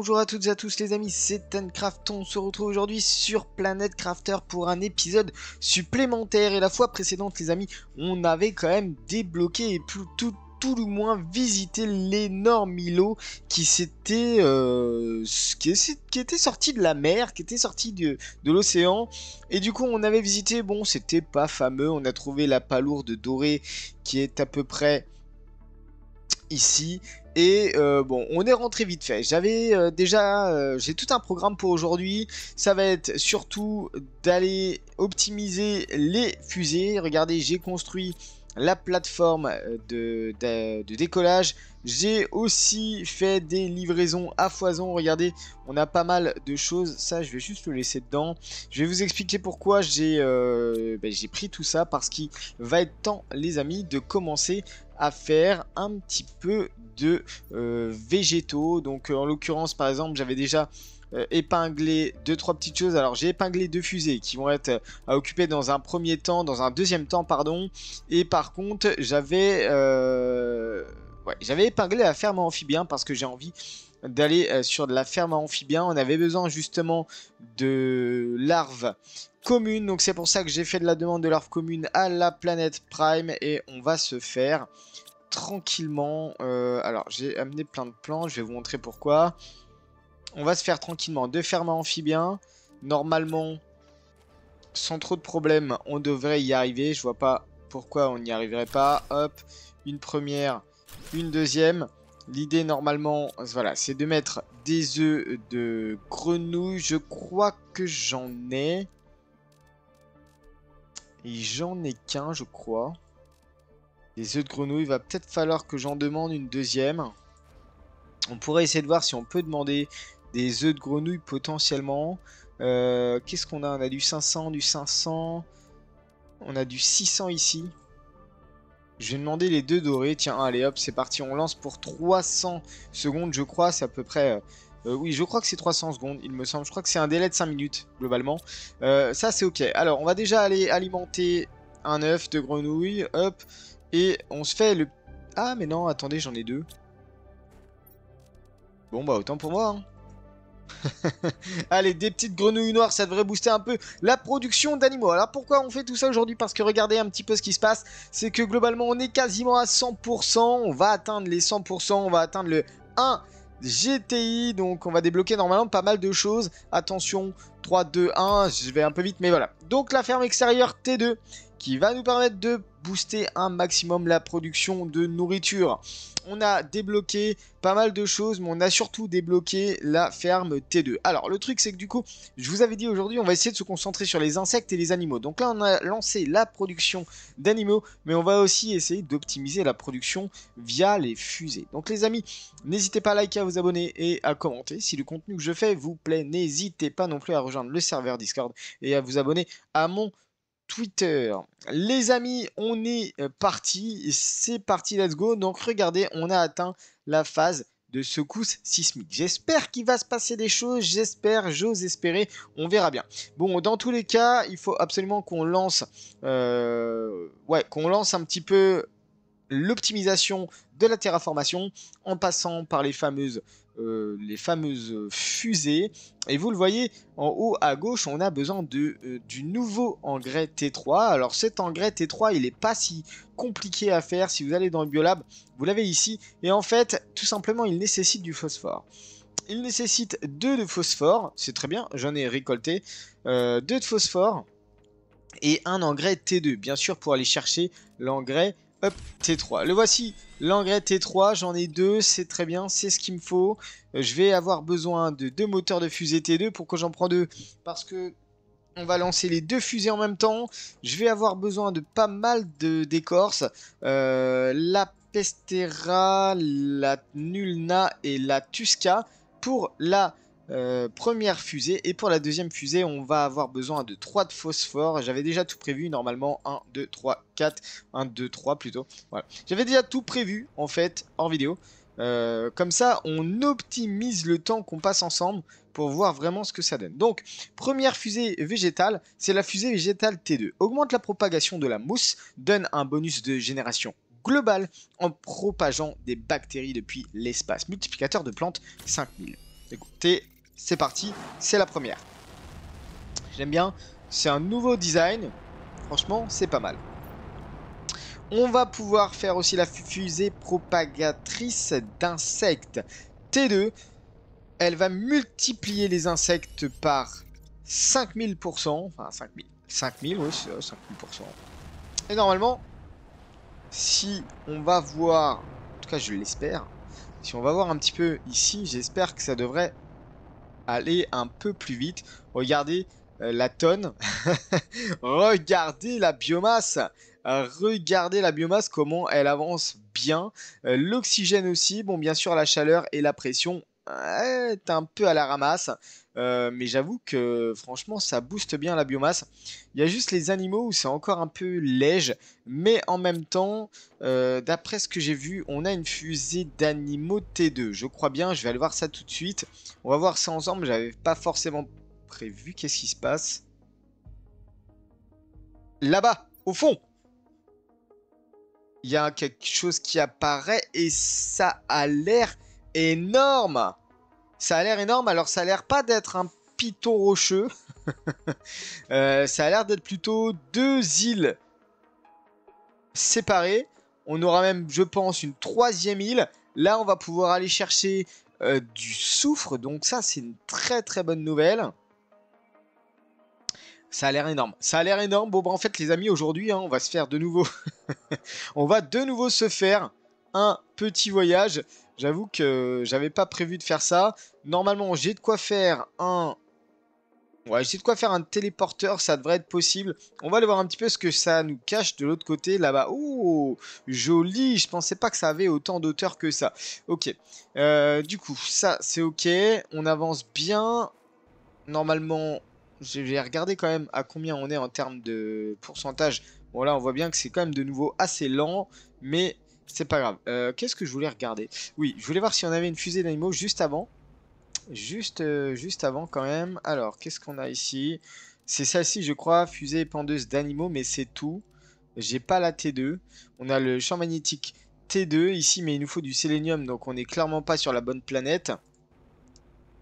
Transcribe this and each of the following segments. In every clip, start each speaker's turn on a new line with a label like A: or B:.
A: bonjour à toutes et à tous les amis, c'est Tencraft. On se retrouve aujourd'hui sur Planet Crafter pour un épisode supplémentaire. Et la fois précédente les amis, on avait quand même débloqué et tout du moins visité l'énorme îlot qui était sorti de la mer, qui était sorti de l'océan. Et du coup on avait visité, bon c'était pas fameux, on a trouvé la palourde dorée qui est à peu près ici. Et bon, on est rentré vite fait. J'avais j'ai tout un programme pour aujourd'hui. Ça va être surtout d'aller optimiser les fusées. Regardez, j'ai construit la plateforme de décollage. J'ai aussi fait des livraisons à foison. Regardez, on a pas mal de choses. Ça, je vais juste le laisser dedans. Je vais vous expliquer pourquoi j'ai pris tout ça. Parce qu'il va être temps, les amis, de commencer à faire un petit peu de végétaux. Donc en l'occurrence, par exemple, j'avais déjà épinglé 2-3 petites choses. Alors j'ai épinglé 2 fusées qui vont être à occuper dans un deuxième temps, pardon. Et par contre, j'avais épinglé la ferme à amphibiens parce que j'ai envie d'aller sur de la ferme à amphibiens. On avait besoin justement de larves communes, donc c'est pour ça que j'ai fait de la demande de larves communes à la planète Prime et on va se faire tranquillement. Alors j'ai amené plein de plans, je vais vous montrer pourquoi. On va se faire tranquillement 2 fermes à amphibiens. Normalement, sans trop de problèmes, on devrait y arriver. Je vois pas pourquoi on n'y arriverait pas. Hop, une première, une deuxième. L'idée normalement, voilà, c'est de mettre des œufs de grenouille. Je crois que j'en ai. Et j'en ai qu'un, je crois. Les œufs de grenouille, va peut-être falloir que j'en demande une deuxième. On pourrait essayer de voir si on peut demander des œufs de grenouille potentiellement. Qu'est-ce qu'on a? On a du 500, du 500. On a du 600 ici. Je vais demander les 2 dorés. Tiens, allez hop, c'est parti. On lance pour 300 secondes, je crois. C'est à peu près... oui, je crois que c'est 300 secondes, il me semble. Je crois que c'est un délai de 5 minutes, globalement. Ça, c'est ok. Alors, on va déjà aller alimenter un œuf de grenouille. Hop. Et on se fait le... Ah, mais non, attendez, j'en ai 2. Bon, bah, autant pour moi, hein. Allez, des petites grenouilles noires, ça devrait booster un peu la production d'animaux. Alors pourquoi on fait tout ça aujourd'hui? Parce que regardez un petit peu ce qui se passe. C'est que globalement on est quasiment à 100%. On va atteindre les 100%. On va atteindre le 1 GTI. Donc on va débloquer normalement pas mal de choses. Attention, 3, 2, 1. Je vais un peu vite mais voilà. Donc la ferme extérieure T2 qui va nous permettre de booster un maximum la production de nourriture. On a débloqué pas mal de choses, mais on a surtout débloqué la ferme T2. Alors, le truc, c'est que du coup, je vous avais dit aujourd'hui, on va essayer de se concentrer sur les insectes et les animaux. Donc là, on a lancé la production d'animaux, mais on va aussi essayer d'optimiser la production via les fusées. Donc les amis, n'hésitez pas à liker, à vous abonner et à commenter. Si le contenu que je fais vous plaît, n'hésitez pas non plus à rejoindre le serveur Discord et à vous abonner à mon Twitter. Les amis, on est parti, c'est parti, let's go. Donc regardez, on a atteint la phase de secousse sismique. J'espère qu'il va se passer des choses, j'ose espérer, on verra bien. Bon, dans tous les cas, il faut absolument qu'on lance, qu'on lance un petit peu l'optimisation de la terraformation en passant par les fameuses fusées. Et vous le voyez en haut à gauche, on a besoin du nouveau engrais T3. Alors cet engrais T3, il n'est pas si compliqué à faire. Si vous allez dans le biolab, vous l'avez ici. Et en fait, tout simplement, il nécessite du phosphore. Il nécessite 2 de phosphore. C'est très bien, j'en ai récolté 2 de phosphore. Et un engrais T2, bien sûr, pour aller chercher l'engrais T3. Le voici, l'engrais T3, j'en ai 2, c'est très bien, c'est ce qu'il me faut. Je vais avoir besoin de 2 moteurs de fusée T2. Pourquoi j'en prends 2? Parce que on va lancer les 2 fusées en même temps. Je vais avoir besoin de pas mal d'écorces. La Pestera, la Nulna et la Tusca pour la première fusée. Et pour la deuxième fusée, on va avoir besoin de 3 de phosphore. J'avais déjà tout prévu, normalement 1, 2, 3, 4. 1, 2, 3 plutôt. Voilà. J'avais déjà tout prévu, en fait, hors vidéo. Comme ça, on optimise le temps qu'on passe ensemble pour voir vraiment ce que ça donne. Donc, première fusée végétale, c'est la fusée végétale T2. Augmente la propagation de la mousse, donne un bonus de génération globale en propageant des bactéries depuis l'espace. Multiplicateur de plantes 5000. Écoutez, c'est parti, c'est la première. J'aime bien, c'est un nouveau design. Franchement, c'est pas mal. On va pouvoir faire aussi la fusée propagatrice d'insectes T2. Elle va multiplier les insectes par 5000%. Enfin, 5000. 5000, oui, c'est 5000%. Et normalement, si on va voir, en tout cas je l'espère, si on va voir un petit peu ici, j'espère que ça devrait aller un peu plus vite. Regardez la tonne. Regardez la biomasse. Regardez la biomasse, comment elle avance bien. L'oxygène aussi. Bon, bien sûr, la chaleur et la pression est un peu à la ramasse. Mais j'avoue que franchement, ça booste bien la biomasse. Il y a juste les animaux où c'est encore un peu léger. Mais en même temps, d'après ce que j'ai vu, on a une fusée d'animaux T2. Je crois bien, je vais aller voir ça tout de suite. On va voir ça ensemble. J'avais pas forcément prévu. Qu'est-ce qui se passe? Là-bas, au fond, il y a quelque chose qui apparaît et ça a l'air énorme. Ça a l'air énorme. Alors, ça a l'air pas d'être un piton rocheux. Ça a l'air d'être plutôt deux îles séparées. On aura même, je pense, une troisième île. Là, on va pouvoir aller chercher du soufre. Donc ça, c'est une très très bonne nouvelle. Ça a l'air énorme. Ça a l'air énorme. Bon, bah, en fait, les amis, aujourd'hui, hein, on va se faire de nouveau... on va de nouveau se faire un petit voyage. J'avoue que j'avais pas prévu de faire ça. Normalement, j'ai de quoi faire un... Ouais, j'ai de quoi faire un téléporteur. Ça devrait être possible. On va aller voir un petit peu ce que ça nous cache de l'autre côté, là-bas. Oh, joli. Je pensais pas que ça avait autant d'auteur que ça. Ok. Du coup, ça, c'est ok. On avance bien. Normalement... Je vais regarder quand même à combien on est en termes de pourcentage. Bon là on voit bien que c'est quand même de nouveau assez lent. Mais c'est pas grave. Qu'est-ce que je voulais regarder? Oui, je voulais voir si on avait une fusée d'animaux juste avant. Juste avant quand même. Alors qu'est-ce qu'on a ici? C'est celle-ci je crois. Fusée épandeuse d'animaux. Mais c'est tout. J'ai pas la T2. On a le champ magnétique T2 ici. Mais il nous faut du sélénium. Donc on n'est clairement pas sur la bonne planète.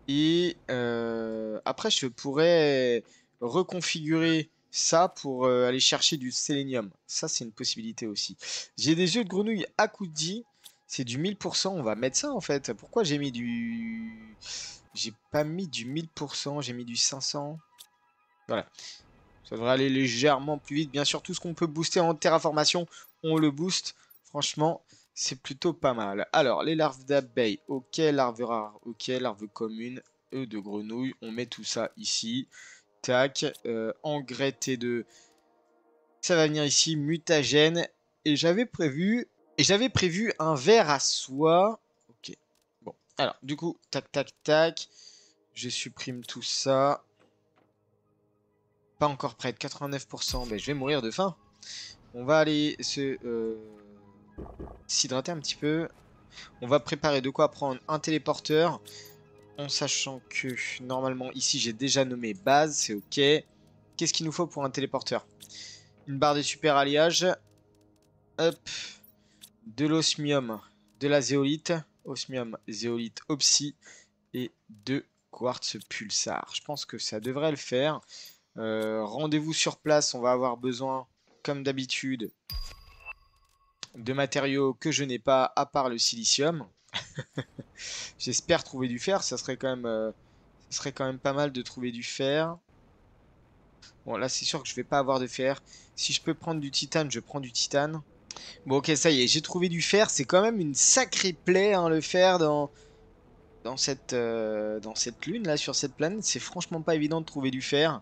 A: Et après, je pourrais reconfigurer ça pour aller chercher du sélénium. Ça, c'est une possibilité aussi. J'ai des œufs de grenouille Akudi. C'est du 1000%. On va mettre ça en fait. Pourquoi j'ai mis du... J'ai pas mis du 1000%. J'ai mis du 500. Voilà. Ça devrait aller légèrement plus vite. Bien sûr, tout ce qu'on peut booster en terraformation, on le booste. Franchement, c'est plutôt pas mal. Alors, les larves d'abeilles, ok. Larves rares, ok. Larves communes, œufs de grenouille. On met tout ça ici. Tac. Engrais T2. Ça va venir ici. Mutagène. Et j'avais prévu un verre à soie. Ok. Bon. Alors, du coup, tac, tac, tac. Je supprime tout ça. Pas encore près de 89%. Ben, je vais mourir de faim. On va aller s'hydrater un petit peu. On va préparer de quoi prendre un téléporteur. En sachant que normalement ici j'ai déjà nommé base. C'est ok. Qu'est-ce qu'il nous faut pour un téléporteur? Une barre de super alliage. Hop. De l'osmium. De la zéolite. Osmium, zéolite, opsie. Et 2 quartz pulsar. Je pense que ça devrait le faire. Rendez-vous sur place, on va avoir besoin, comme d'habitude, de matériaux que je n'ai pas, à part le silicium. J'espère trouver du fer, ça serait quand même pas mal de trouver du fer. Bon, là, c'est sûr que je vais pas avoir de fer. Si je peux prendre du titane, je prends du titane. Bon, ok, ça y est, j'ai trouvé du fer. C'est quand même une sacrée plaie, hein, le fer dans cette lune, là, sur cette planète. C'est franchement pas évident de trouver du fer.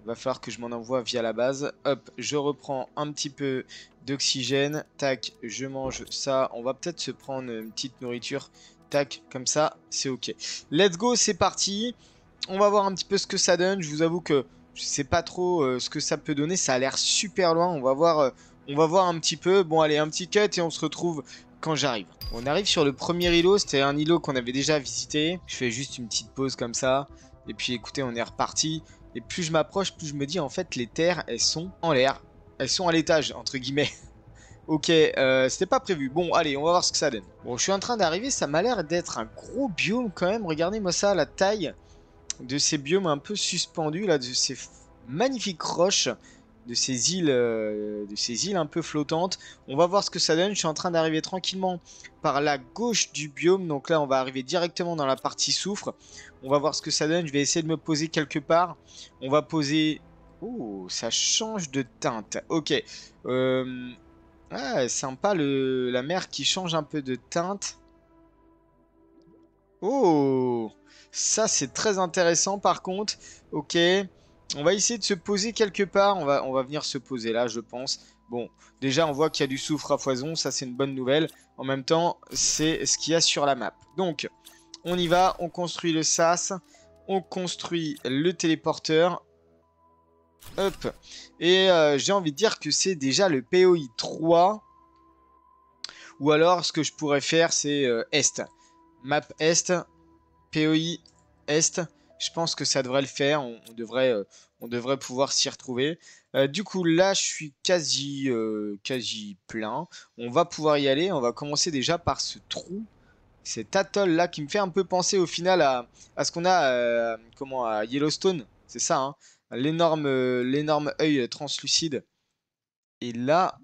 A: Va falloir que je m'en envoie via la base. Hop, je reprends un petit peu d'oxygène. Tac, je mange ça. On va peut-être se prendre une petite nourriture. Tac, comme ça, c'est ok. Let's go, c'est parti. On va voir un petit peu ce que ça donne. Je vous avoue que je sais pas trop ce que ça peut donner. Ça a l'air super loin. On va voir un petit peu. Bon, allez, un petit cut et on se retrouve quand j'arrive. On arrive sur le premier îlot. C'était un îlot qu'on avait déjà visité. Je fais juste une petite pause comme ça. Et puis écoutez, on est reparti. Et plus je m'approche, plus je me dis en fait les terres elles sont en l'air. Elles sont à l'étage entre guillemets. Ok, c'était pas prévu. Bon, allez, on va voir ce que ça donne. Bon, je suis en train d'arriver, ça m'a l'air d'être un gros biome quand même. Regardez-moi ça, la taille de ces biomes un peu suspendus, là, de ces magnifiques roches, de ces îles un peu flottantes. On va voir ce que ça donne. Je suis en train d'arriver tranquillement par la gauche du biome. Donc là, on va arriver directement dans la partie soufre. On va voir ce que ça donne. Je vais essayer de me poser quelque part. On va poser... Oh, ça change de teinte. Ok. Ah, sympa la mer qui change un peu de teinte. Oh, ça c'est très intéressant par contre. Ok, on va essayer de se poser quelque part. On va venir se poser là, je pense. Bon, déjà on voit qu'il y a du soufre à foison, ça c'est une bonne nouvelle. En même temps, c'est ce qu'il y a sur la map. Donc, on y va, on construit le sas, on construit le téléporteur. Hop, et j'ai envie de dire que c'est déjà le POI 3. Ou alors, ce que je pourrais faire, c'est Est. Map Est, POI Est. Je pense que ça devrait le faire. On devrait pouvoir s'y retrouver. Du coup, là, je suis quasi plein. On va pouvoir y aller. On va commencer déjà par ce trou. Cet atoll là qui me fait un peu penser au final à ce qu'on a comment, à Yellowstone. C'est ça, hein, l'énorme œil translucide. Et là,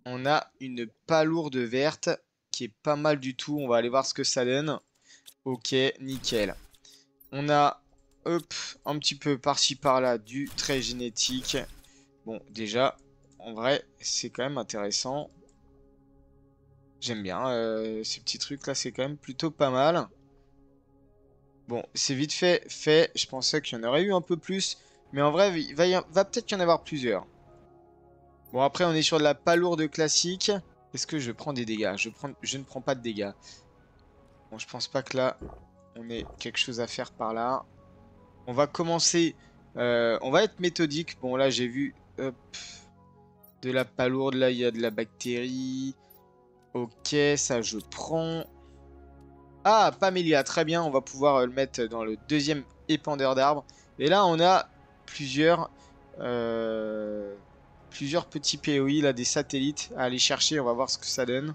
A: on a une palourde verte qui est pas mal du tout. On va aller voir ce que ça donne. Ok, nickel. On a, hop, un petit peu par-ci par-là du trait génétique. Bon, déjà, en vrai, c'est quand même intéressant. J'aime bien ces petits trucs là, c'est quand même plutôt pas mal. Bon, c'est vite fait. Je pensais qu'il y en aurait eu un peu plus. Mais en vrai, va peut-être y en avoir plusieurs. Bon, après, on est sur de la palourde classique. Est-ce que je prends des dégâts? Je ne prends pas de dégâts. Bon, je pense pas que là, on ait quelque chose à faire par là. On va commencer. On va être méthodique. Bon, là, j'ai vu hop, de la palourde. Là, il y a de la bactérie. Ok, ça, je prends. Ah, Pamélia, très bien. On va pouvoir le mettre dans le deuxième épandeur d'arbres. Et là, on a plusieurs, euh, plusieurs petits POI, là, des satellites à aller chercher. On va voir ce que ça donne.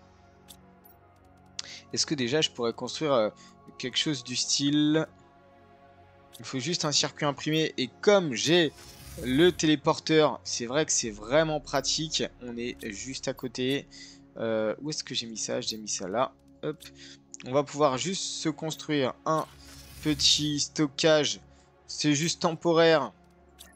A: Est-ce que déjà, je pourrais construire quelque chose du style... Il faut juste un circuit imprimé. Et comme j'ai le téléporteur, c'est vrai que c'est vraiment pratique. On est juste à côté. Où est-ce que j'ai mis ça? J'ai mis ça là. Hop. On va pouvoir juste se construire un petit stockage. C'est juste temporaire,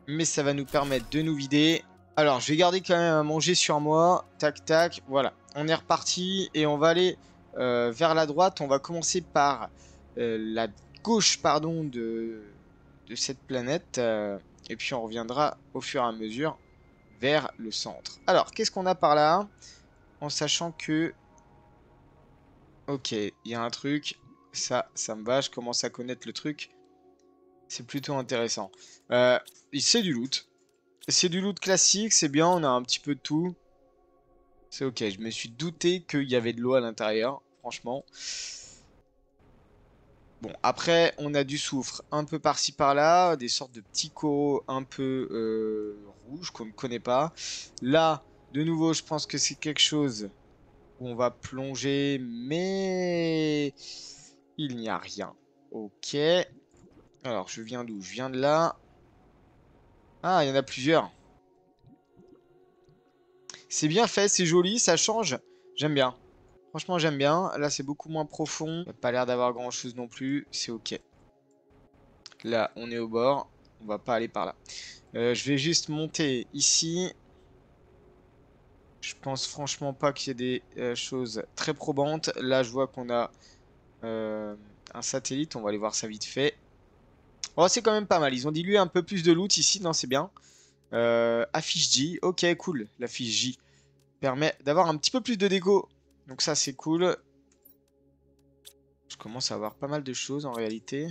A: mais ça va nous permettre de nous vider. Alors, je vais garder quand même à manger sur moi. Tac, tac. Voilà. On est reparti et on va aller vers la droite. On va commencer par la gauche, pardon, de cette planète. Et puis, on reviendra au fur et à mesure vers le centre. Alors, qu'est-ce qu'on a par là? En sachant que... Ok, il y a un truc. Ça me va. Je commence à connaître le truc. C'est plutôt intéressant. C'est du loot. C'est du loot classique, c'est bien, on a un petit peu de tout. C'est ok, je me suis douté qu'il y avait de l'eau à l'intérieur, franchement. Bon, après, on a du soufre un peu par-ci par-là, des sortes de petits coraux un peu rouges qu'on ne connaît pas. Là, de nouveau, je pense que c'est quelque chose où on va plonger, mais il n'y a rien. Ok. Alors, je viens d'où? Je viens de là. Ah, il y en a plusieurs. C'est bien fait, c'est joli, ça change. J'aime bien. Franchement, j'aime bien. Là, c'est beaucoup moins profond. Il a pas l'air d'avoir grand-chose non plus. C'est ok. Là, on est au bord. On va pas aller par là. Je vais juste monter ici. Je pense franchement pas qu'il y ait des choses très probantes. Là, je vois qu'on a un satellite. On va aller voir ça vite fait. Oh, c'est quand même pas mal. Ils ont dilué un peu plus de loot ici. Non, c'est bien. Affiche J. Ok, cool. L'affiche J permet d'avoir un petit peu plus de déco. Donc ça, c'est cool. Je commence à avoir pas mal de choses en réalité.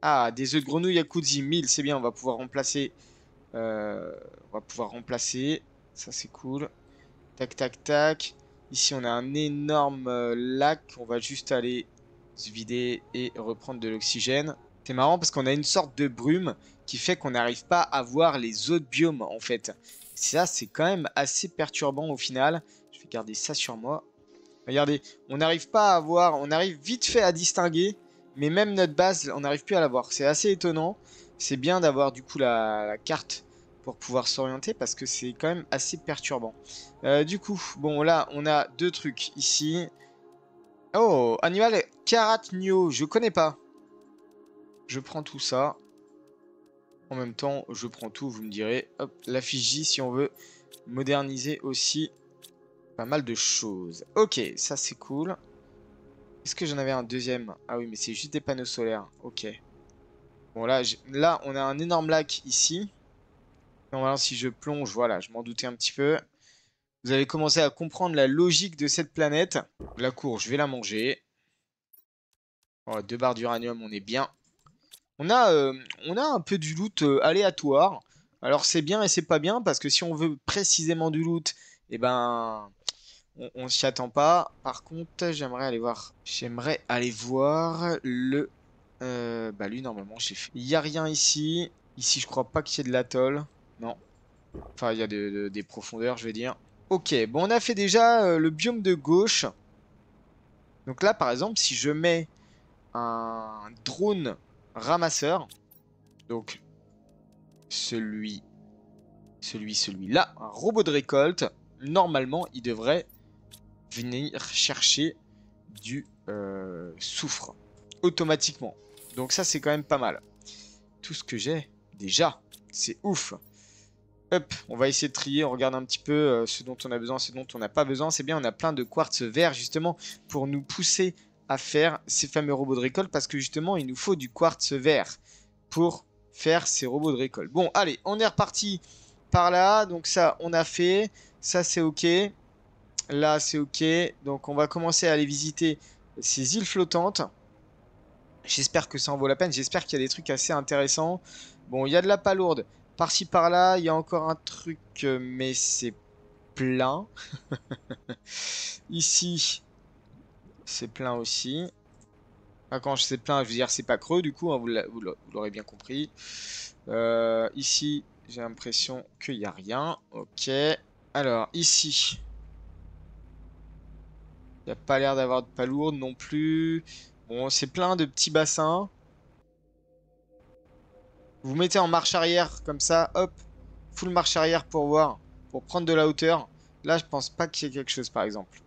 A: Ah, des œufs de grenouille à Kudzi, 1000, c'est bien, on va pouvoir remplacer. On va pouvoir remplacer. Ça, c'est cool. Tac, tac, tac. Ici, on a un énorme lac. On va juste aller se vider et reprendre de l'oxygène. C'est marrant parce qu'on a une sorte de brume qui fait qu'on n'arrive pas à voir les autres biomes, en fait. Ça, c'est quand même assez perturbant au final. Je vais garder ça sur moi. Regardez, on n'arrive pas à voir, on arrive vite fait à distinguer, mais même notre base, on n'arrive plus à la voir. C'est assez étonnant. C'est bien d'avoir du coup la carte pour pouvoir s'orienter parce que c'est quand même assez perturbant. Du coup, bon là, on a deux trucs ici. Oh, animal Caratnio, je connais pas. Je prends tout ça. En même temps, je prends tout, vous me direz. Hop, la Fiji si on veut moderniser aussi pas mal de choses. Ok, ça c'est cool. Est-ce que j'en avais un deuxième? Ah oui, mais c'est juste des panneaux solaires. Ok. Bon, là, on a un énorme lac ici. Normalement, si je plonge, voilà, je m'en doutais un petit peu. Vous allez commencer à comprendre la logique de cette planète. La cour, je vais la manger. Bon, 2 barres d'uranium, on est bien. On a un peu du loot aléatoire. Alors, c'est bien et c'est pas bien, parce que si on veut précisément du loot, eh ben, on s'y attend pas. Par contre, j'aimerais aller voir. J'aimerais aller voir le. Bah lui normalement j'ai fait. Il y a rien ici. Ici je crois pas qu'il y ait de l'atoll. Non. Enfin il y a des profondeurs je vais dire. Ok, bon on a fait déjà le biome de gauche. Donc là par exemple si je mets un drone ramasseur. Donc celui-là, un robot de récolte. Normalement il devrait venir chercher du soufre automatiquement. Donc ça c'est quand même pas mal. Tout ce que j'ai déjà, c'est ouf. Hop, on va essayer de trier, on regarde un petit peu ce dont on a besoin, ce dont on n'a pas besoin. C'est bien, on a plein de quartz vert justement pour nous pousser à faire ces fameux robots de récolte parce que justement il nous faut du quartz vert pour faire ces robots de récolte. Bon, allez, on est reparti par là. Donc ça, on a fait. Ça, c'est ok. Là, c'est ok. Donc on va commencer à aller visiter ces îles flottantes. J'espère que ça en vaut la peine. J'espère qu'il y a des trucs assez intéressants. Bon, il y a de la palourde par-ci par-là. Il y a encore un truc, mais c'est plein. Ici, c'est plein aussi. Ah, quand c'est plein, je veux dire, c'est pas creux du coup, hein, vous l'aurez bien compris. Ici, j'ai l'impression qu'il n'y a rien. Ok. Alors, ici, il n'y a pas l'air d'avoir de palourde non plus. Bon, c'est plein de petits bassins. Vous mettez en marche arrière comme ça, hop, full marche arrière pour voir, pour prendre de la hauteur. Là, je pense pas qu'il y ait quelque chose par exemple.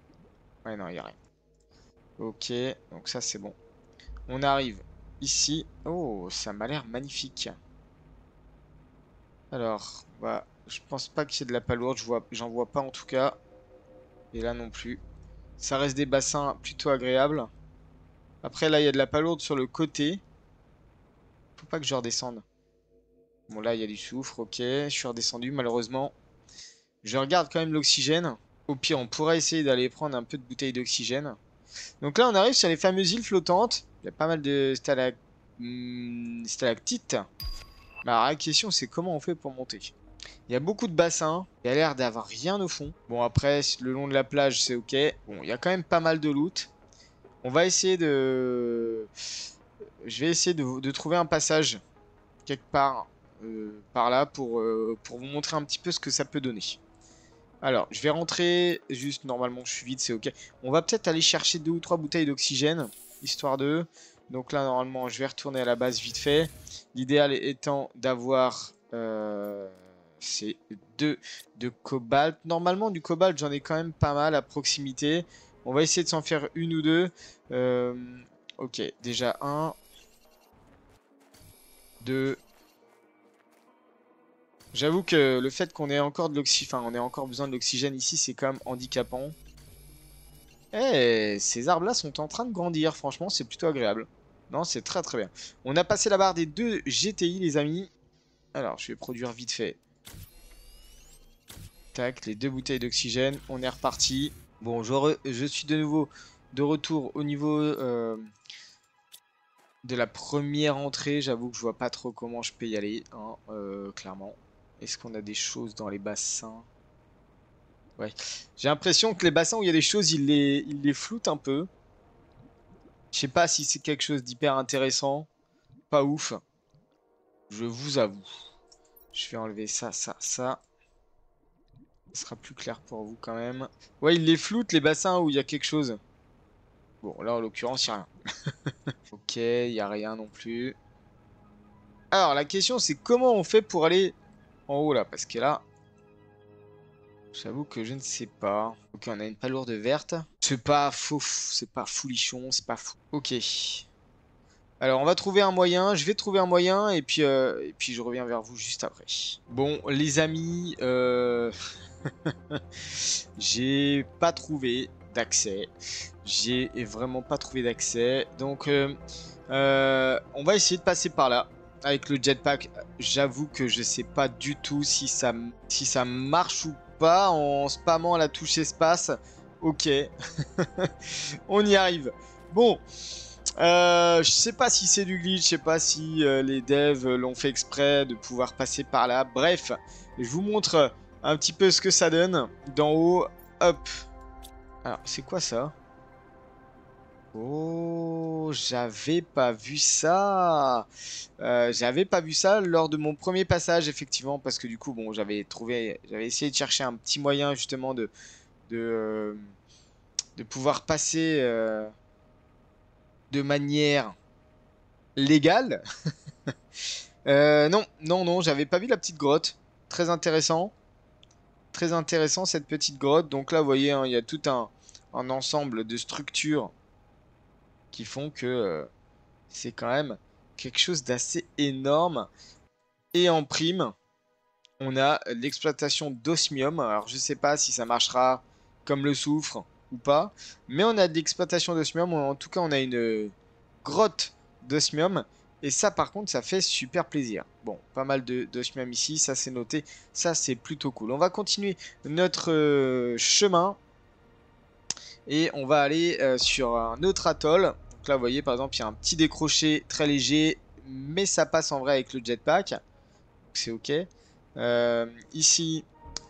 A: Ouais, non, il n'y a rien. Ok, donc ça c'est bon. On arrive ici. Oh, ça m'a l'air magnifique. Alors, bah, je pense pas qu'il y ait de la palourde, j'en vois pas en tout cas. Et là non plus. Ça reste des bassins plutôt agréables. Après, là, il y a de la palourde sur le côté. Faut pas que je redescende. Bon, là, il y a du soufre, ok. Je suis redescendu, malheureusement. Je regarde quand même l'oxygène. Au pire, on pourrait essayer d'aller prendre un peu de bouteille d'oxygène. Donc là, on arrive sur les fameuses îles flottantes. Il y a pas mal de stalactites. Alors, la question, c'est comment on fait pour monter? Il y a beaucoup de bassins. Il y a l'air d'avoir rien au fond. Bon, après, le long de la plage, c'est ok. Bon, il y a quand même pas mal de loot. On va essayer de... Je vais essayer de trouver un passage quelque part par là pour vous montrer un petit peu ce que ça peut donner. Alors, je vais rentrer, juste normalement je suis vide, c'est ok. On va peut-être aller chercher 2 ou 3 bouteilles d'oxygène, histoire de... Donc là, normalement, je vais retourner à la base vite fait. L'idéal étant d'avoir ces 2 de cobalt. Normalement, du cobalt, j'en ai quand même pas mal à proximité. On va essayer de s'en faire une ou deux. Ok, déjà 1, 2... J'avoue que le fait qu'on ait encore de l'oxygène, enfin, on ait encore besoin de l'oxygène ici, c'est quand même handicapant. Eh, ces arbres-là sont en train de grandir, franchement, c'est plutôt agréable. Non, c'est très très bien. On a passé la barre des 2 GTI, les amis. Alors, je vais produire vite fait. Tac, les 2 bouteilles d'oxygène, on est reparti. Bon, je suis de nouveau de retour au niveau de la première entrée. J'avoue que je vois pas trop comment je peux y aller, hein, clairement. Est-ce qu'on a des choses dans les bassins? Ouais. J'ai l'impression que les bassins où il y a des choses, ils les floutent un peu. Je sais pas si c'est quelque chose d'hyper intéressant. Pas ouf. Je vous avoue. Je vais enlever ça, ça, ça. Ce sera plus clair pour vous quand même. Ouais, il les floute, les bassins où il y a quelque chose. Bon, là, en l'occurrence, il n'y a rien. Ok, il n'y a rien non plus. Alors, la question, c'est comment on fait pour aller en haut, là? Parce que là, j'avoue que je ne sais pas. Ok, on a une palourde verte. C'est pas faux, c'est pas foulichon, c'est pas fou. Ok. Alors, on va trouver un moyen. Je vais trouver un moyen et puis je reviens vers vous juste après. Bon, les amis, j'ai pas trouvé d'accès. J'ai vraiment pas trouvé d'accès. Donc, on va essayer de passer par là. Avec le jetpack, j'avoue que je sais pas du tout si ça marche ou pas en spammant la touche espace. Ok, on y arrive. Bon, je sais pas si c'est du glitch, je sais pas si les devs l'ont fait exprès de pouvoir passer par là. Bref, je vous montre un petit peu ce que ça donne d'en haut. Hop. Alors, c'est quoi ça? Oh, j'avais pas vu ça. J'avais pas vu ça lors de mon premier passage, effectivement, parce que du coup, bon, j'avais essayé de chercher un petit moyen justement de, euh, de pouvoir passer de manière légale. Non, non, non, j'avais pas vu la petite grotte. Très intéressant cette petite grotte. Donc là, vous voyez, hein, il y a tout un ensemble de structures qui font que c'est quand même quelque chose d'assez énorme. Et en prime, on a l'exploitation d'osmium. Alors, je sais pas si ça marchera comme le soufre ou pas, mais on a de l'exploitation d'osmium. En tout cas, on a une grotte d'osmium. Et ça, par contre, ça fait super plaisir. Bon, pas mal d'osmium ici, ça c'est noté. Ça, c'est plutôt cool. On va continuer notre chemin et on va aller sur un autre atoll. Donc là, vous voyez, par exemple, il y a un petit décroché très léger, mais ça passe en vrai avec le jetpack. Donc c'est ok. Ici,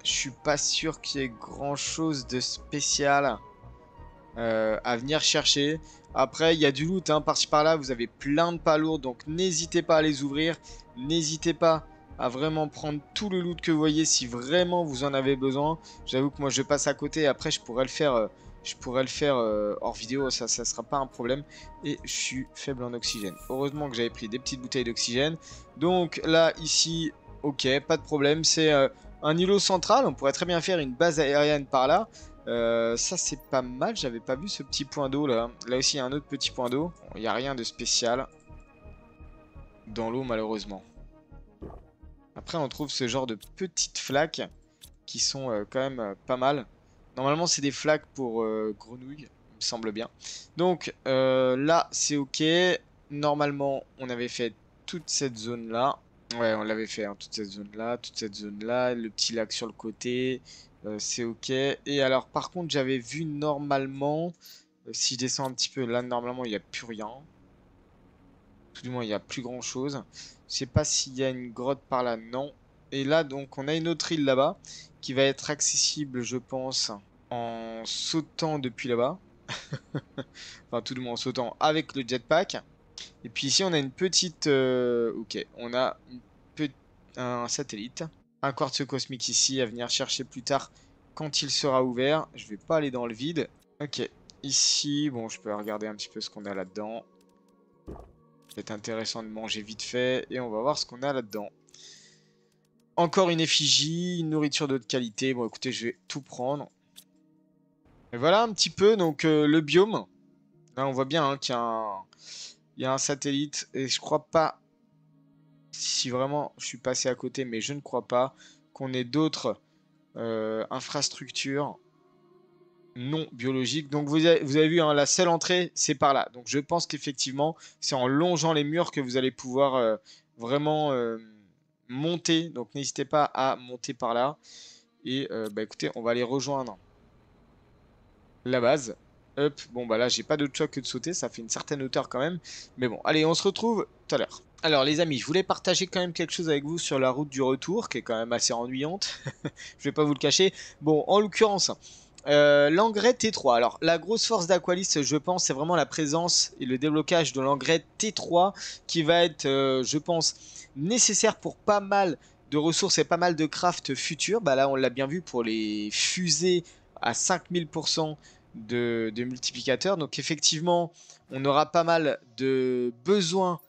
A: je suis pas sûr qu'il y ait grand chose de spécial à venir chercher. Après, il y a du loot hein, par-ci par-là. Vous avez plein de palourdes, donc n'hésitez pas à les ouvrir. N'hésitez pas à vraiment prendre tout le loot que vous voyez si vraiment vous en avez besoin. J'avoue que moi je passe à côté. Après, je pourrais le faire. Hors vidéo, ça sera pas un problème. Et je suis faible en oxygène. Heureusement que j'avais pris des petites bouteilles d'oxygène. Donc là, ici, ok, pas de problème. C'est un îlot central. On pourrait très bien faire une base aérienne par là. Ça c'est pas mal, j'avais pas vu ce petit point d'eau là. Là aussi il y a un autre petit point d'eau. Il n'y a rien de spécial dans l'eau malheureusement. Après on trouve ce genre de petites flaques qui sont quand même pas mal. Normalement c'est des flaques pour grenouilles, il me semble bien. Donc là c'est ok. Normalement on avait fait toute cette zone là. Ouais on l'avait fait, hein, toute cette zone là, le petit lac sur le côté. C'est ok. Et alors par contre j'avais vu normalement, si je descends un petit peu là normalement il n'y a plus rien. Tout du moins il n'y a plus grand chose. Je sais pas s'il y a une grotte par là, non. Et là donc on a une autre île là-bas qui va être accessible je pense en sautant depuis là-bas. Enfin tout du moins en sautant avec le jetpack. Et puis ici on a une petite... ok, on a un satellite. Un quartz cosmique ici à venir chercher plus tard quand il sera ouvert. Je vais pas aller dans le vide. Ok, ici, bon, je peux regarder un petit peu ce qu'on a là-dedans. C'est intéressant de manger vite fait et on va voir ce qu'on a là-dedans. Encore une effigie, une nourriture de haute qualité. Bon, écoutez, je vais tout prendre. Et voilà un petit peu donc le biome. Là, on voit bien hein, il y a un satellite et je crois pas, si vraiment je suis passé à côté, mais je ne crois pas qu'on ait d'autres infrastructures non biologiques. Donc vous avez vu, hein, la seule entrée, c'est par là. Donc je pense qu'effectivement, c'est en longeant les murs que vous allez pouvoir vraiment monter. Donc n'hésitez pas à monter par là. Et bah écoutez, on va aller rejoindre la base. Hop, bon bah là j'ai pas d'autre choix que de sauter, ça fait une certaine hauteur quand même. Mais bon, allez, on se retrouve tout à l'heure. Alors les amis, je voulais partager quand même quelque chose avec vous sur la route du retour, qui est quand même assez ennuyante. Je vais pas vous le cacher. Bon, en l'occurrence, l'engrais T3. Alors la grosse force d'Aqualis, je pense, c'est vraiment la présence et le déblocage de l'engrais T3 qui va être, je pense, nécessaire pour pas mal de ressources et pas mal de craft futur. Bah là, on l'a bien vu pour les fusées à 5000% de multiplicateur. Donc effectivement, on aura pas mal de besoins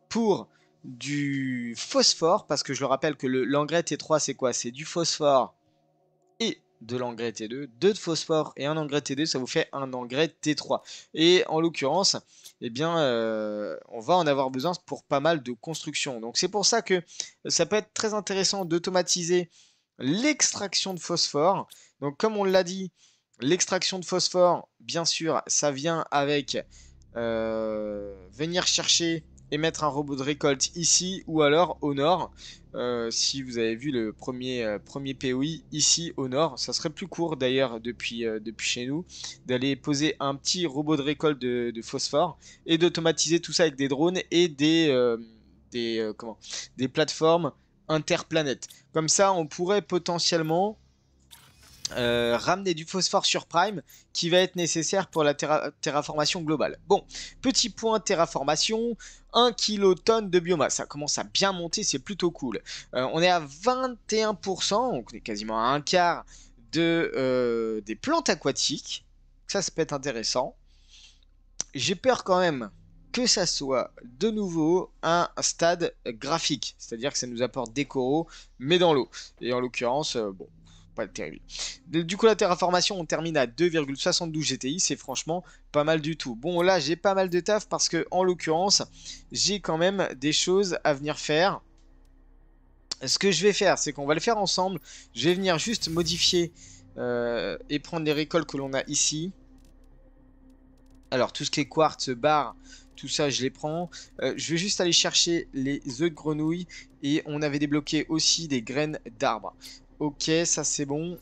A: pour du phosphore, parce que je le rappelle que l'engrais T3 c'est quoi? C'est du phosphore et de l'engrais T2, 2 de phosphore et un engrais T2, ça vous fait un engrais T3. Et en l'occurrence, eh bien, on va en avoir besoin pour pas mal de construction. Donc c'est pour ça que ça peut être très intéressant d'automatiser l'extraction de phosphore. Donc comme on l'a dit, l'extraction de phosphore, bien sûr, ça vient avec venir chercher et mettre un robot de récolte ici ou alors au nord. Si vous avez vu le premier POI ici au nord, ça serait plus court d'ailleurs depuis chez nous, d'aller poser un petit robot de récolte de phosphore et d'automatiser tout ça avec des drones et des plateformes interplanètes. Comme ça, on pourrait potentiellement ramener du phosphore sur Prime qui va être nécessaire pour la terraformation globale. Bon, petit point terraformation, 1 kilotonne de biomasse, ça commence à bien monter, c'est plutôt cool. On est à 21%, donc on est quasiment à un quart des plantes aquatiques, ça peut être intéressant. J'ai peur quand même que ça soit de nouveau un stade graphique, c'est-à-dire que ça nous apporte des coraux, mais dans l'eau. Et en l'occurrence, bon, pas terrible. Du coup, la terraformation, on termine à 2,72 GTI, c'est franchement pas mal du tout. Bon, là, j'ai pas mal de taf parce que, en l'occurrence, j'ai quand même des choses à venir faire. Ce que je vais faire, c'est qu'on va le faire ensemble. Je vais venir juste modifier et prendre les récoltes que l'on a ici. Alors, tout ce qui est quartz, barre, tout ça, je les prends. Je vais juste aller chercher les œufs de grenouille et on avait débloqué aussi des graines d'arbres. Ok, ça c'est bon.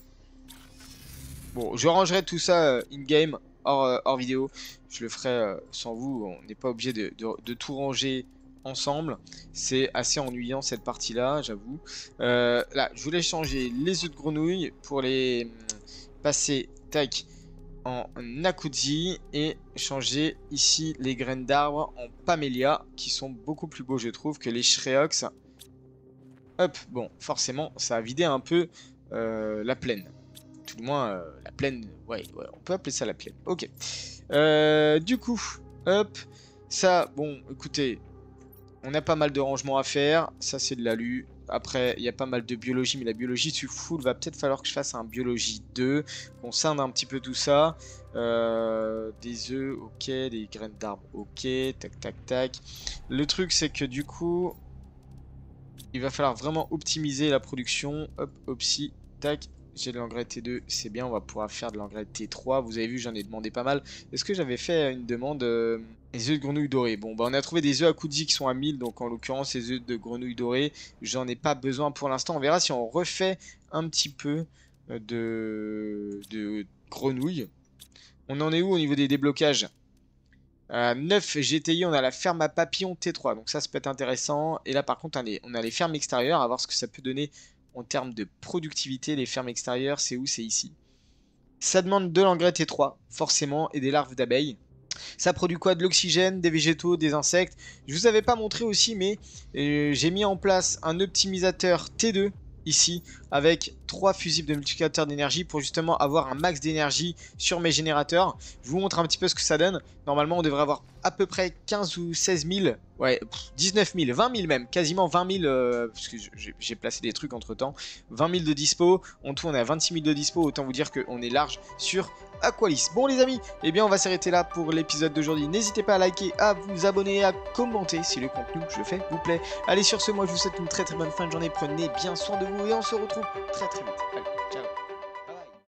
A: Bon, je rangerai tout ça in-game, hors vidéo. Je le ferai sans vous. On n'est pas obligé de tout ranger ensemble. C'est assez ennuyant cette partie-là, j'avoue. Là, je voulais changer les œufs de grenouille pour les passer, tac, en Nakudzi et changer ici les graines d'arbres en Pamélia qui sont beaucoup plus beaux, je trouve, que les Shreox. Hop, bon, forcément, ça a vidé un peu la plaine. Tout du moins, la plaine, ouais, on peut appeler ça la plaine. Ok. Du coup, hop, ça, bon, écoutez, on a pas mal de rangements à faire. Ça, c'est de l'alu. Après, il y a pas mal de biologie, mais la biologie, je suis full. Va peut-être falloir que je fasse un biologie 2. On scinde un petit peu tout ça. Des œufs, ok. Des graines d'arbres, ok. Tac, tac, tac. Le truc, c'est que du coup, il va falloir vraiment optimiser la production. Hop, opsi, tac. J'ai de l'engrais T2, c'est bien, on va pouvoir faire de l'engrais T3. Vous avez vu, j'en ai demandé pas mal. Est-ce que j'avais fait une demande les œufs de grenouille dorés? Bon, bah on a trouvé des œufs à Kudzi qui sont à 1000, donc en l'occurrence, les œufs de grenouille dorés, j'en ai pas besoin pour l'instant. On verra si on refait un petit peu de grenouilles. On en est où au niveau des déblocages? 9 GTI, on a la ferme à papillons T3, donc ça peut être intéressant. Et là, par contre, on a les fermes extérieures, à voir ce que ça peut donner en termes de productivité. Les fermes extérieures, c'est où? C'est ici. Ça demande de l'engrais T3, forcément, et des larves d'abeilles. Ça produit quoi? De l'oxygène, des végétaux, des insectes. Je vous avais pas montré aussi, mais j'ai mis en place un optimisateur T2 ici, avec 3 fusibles de multiplicateur d'énergie pour justement avoir un max d'énergie sur mes générateurs. Je vous montre un petit peu ce que ça donne. Normalement, on devrait avoir à peu près 15 ou 16 000, ouais, 19 000, 20 000 même, quasiment 20 000, parce que j'ai placé des trucs entre temps. 20 000 de dispo, en tout on est à 26 000 de dispo, autant vous dire qu'on est large sur Aqualis. Bon les amis, eh bien on va s'arrêter là pour l'épisode d'aujourd'hui. N'hésitez pas à liker, à vous abonner, à commenter si le contenu que je fais vous plaît. Allez sur ce, moi je vous souhaite une très bonne fin de journée, prenez bien soin de vous et on se retrouve très vite. Allez.